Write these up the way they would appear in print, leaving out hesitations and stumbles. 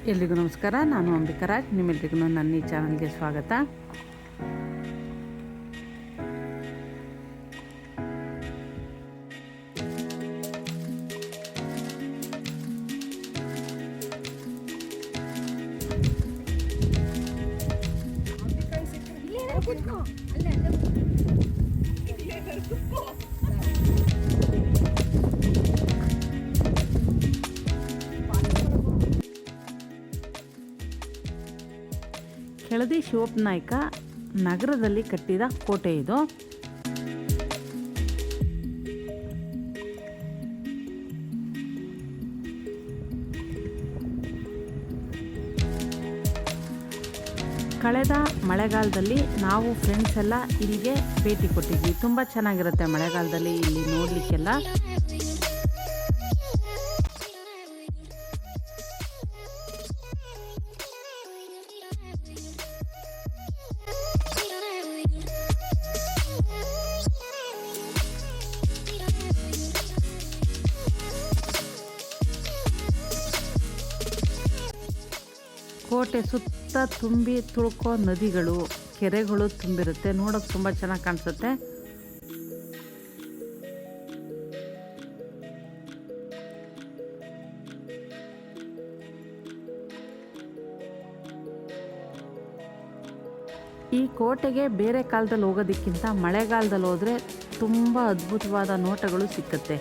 ಎಲ್ರಿಗೂ ನಮಸ್ಕಾರ. ನಾನು ಅಂಬಿಕಾ ರಾಜ್. ನಿಮ್ಮೆಲ್ರಿಗೂ ನನ್ನ ಈ ಚಾನಲ್ಗೆ ಸ್ವಾಗತ. ಕೆಳದಿ ಶಿವಪ್ಪನಾಯಕ ನಗರದಲ್ಲಿ ಕಟ್ಟಿದ ಕೋಟೆ ಇದು. ಕಳೆದ ಮಳೆಗಾಲದಲ್ಲಿ ನಾವು ಫ್ರೆಂಡ್ಸ್ ಎಲ್ಲ ಇಲ್ಲಿಗೆ ಭೇಟಿ ಕೊಟ್ಟಿದ್ವಿ. ತುಂಬ ಚೆನ್ನಾಗಿರುತ್ತೆ ಮಳೆಗಾಲದಲ್ಲಿ ಇಲ್ಲಿ ನೋಡಲಿಕ್ಕೆಲ್ಲ. ಕೋಟೆ ಸುತ್ತ ತುಂಬಿ ತುಳ್ಕೋ ನದಿಗಳು, ಕೆರೆಗಳು ತುಂಬಿರುತ್ತೆ. ನೋಡೋಕೆ ತುಂಬ ಚೆನ್ನಾಗಿ ಕಾಣಿಸುತ್ತೆ. ಈ ಕೋಟೆಗೆ ಬೇರೆ ಕಾಲದಲ್ಲಿ ಹೋಗೋದಕ್ಕಿಂತ ಮಳೆಗಾಲದಲ್ಲಿ ಹೋದರೆ ತುಂಬ ಅದ್ಭುತವಾದ ನೋಟಗಳು ಸಿಕ್ಕತ್ತೆ.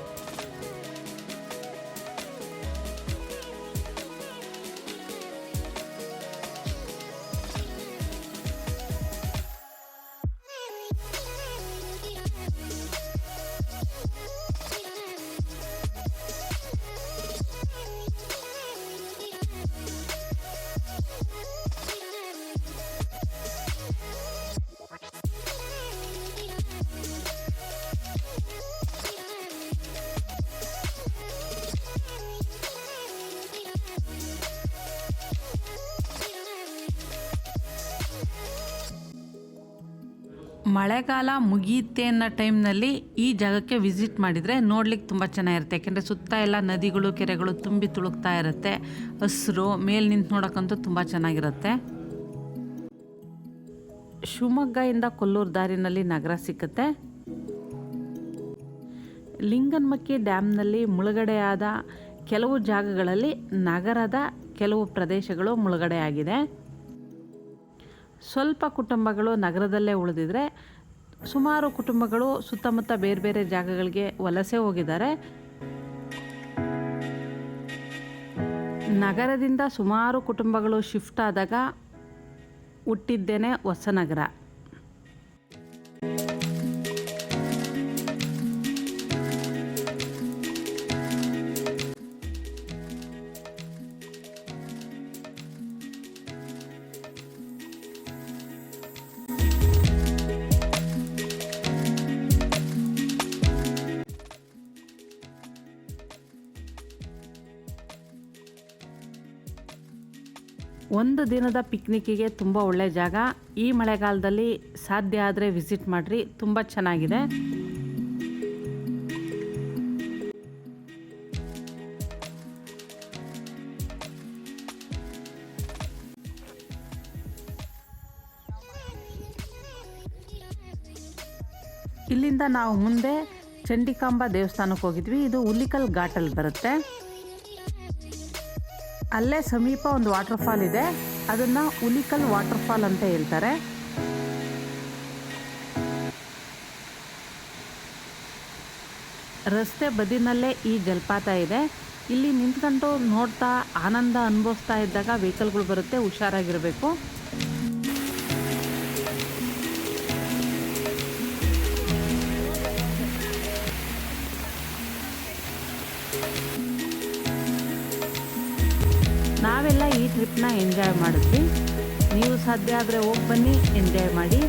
ಮಳೆಗಾಲ ಮುಗಿಯುತ್ತೆ ಅನ್ನೋ ಟೈಮ್ನಲ್ಲಿ ಈ ಜಾಗಕ್ಕೆ ವಿಸಿಟ್ ಮಾಡಿದರೆ ನೋಡ್ಲಿಕ್ಕೆ ತುಂಬ ಚೆನ್ನಾಗಿರುತ್ತೆ. ಯಾಕೆಂದರೆ ಸುತ್ತ ಎಲ್ಲ ನದಿಗಳು, ಕೆರೆಗಳು ತುಂಬಿ ತುಳುಕ್ತಾ ಇರುತ್ತೆ. ಹಸಿರು ಮೇಲೆ ನಿಂತು ನೋಡೋಕ್ಕಂತೂ ತುಂಬ ಚೆನ್ನಾಗಿರುತ್ತೆ. ಶಿವಮೊಗ್ಗದಿಂದ ಕೊಲ್ಲೂರು ದಾರಿನಲ್ಲಿ ನಗರ ಸಿಕ್ಕತ್ತೆ. ಲಿಂಗನಮಕ್ಕಿ ಡ್ಯಾಮ್ನಲ್ಲಿ ಮುಳುಗಡೆಯಾದ ಕೆಲವು ಜಾಗಗಳಲ್ಲಿ ನಗರದ ಕೆಲವು ಪ್ರದೇಶಗಳು ಮುಳುಗಡೆಯಾಗಿದೆ. ಸ್ವಲ್ಪ ಕುಟುಂಬಗಳು ನಗರದಲ್ಲೇ ಉಳಿದಿದ್ರೆ ಸುಮಾರು ಕುಟುಂಬಗಳು ಸುತ್ತಮುತ್ತ ಬೇರೆ ಬೇರೆ ಜಾಗಗಳಿಗೆ ವಲಸೆ ಹೋಗಿದ್ದಾರೆ. ನಗರದಿಂದ ಸುಮಾರು ಕುಟುಂಬಗಳು ಶಿಫ್ಟ್ ಆದಾಗ ಹುಟ್ಟಿದ್ದೇನೆ ಹೊಸನಗರ. ಒಂದು ದಿನದ ಪಿಕ್ನಿಕ್ಕಿಗೆ ತುಂಬ ಒಳ್ಳೆ ಜಾಗ. ಈ ಮಳೆಗಾಲದಲ್ಲಿ ಸಾಧ್ಯ ಆದರೆ ವಿಸಿಟ್ ಮಾಡಿರಿ, ತುಂಬ ಚೆನ್ನಾಗಿದೆ. ಇಲ್ಲಿಂದ ನಾವು ಮುಂದೆ ಚಂಡಿಕಾಂಬ ದೇವಸ್ಥಾನಕ್ಕೆ ಹೋಗಿದ್ವಿ. ಇದು ಹುಲಿಕಲ್ ಘಾಟಲ್ಲಿ ಬರುತ್ತೆ. ಅಲ್ಲೇ ಸಮೀಪ ಒಂದು ವಾಟರ್ಫಾಲ್ ಇದೆ. ಅದನ್ನು ಹುಲಿಕಲ್ ವಾಟರ್ಫಾಲ್ ಅಂತ ಹೇಳ್ತಾರೆ. ರಸ್ತೆ ಬದಿನಲ್ಲೇ ಈ ಜಲಪಾತ ಇದೆ. ಇಲ್ಲಿ ನಿಂತ್ಕೊಂಡು ನೋಡ್ತಾ ಆನಂದ ಅನುಭವಿಸ್ತಾ ಇದ್ದಾಗ ವೆಹಿಕಲ್ಗಳು ಬರುತ್ತೆ, ಹುಷಾರಾಗಿರಬೇಕು. ನಾವೆಲ್ಲ ಈ ಟ್ರಿಪ್ನ ಎಂಜಾಯ್ ಮಾಡಿದ್ವಿ. ನೀವು ಸಾಧ್ಯ ಆದರೆ ಹೋಗಿ ಬನ್ನಿ, ಎಂಜಾಯ್ ಮಾಡಿ.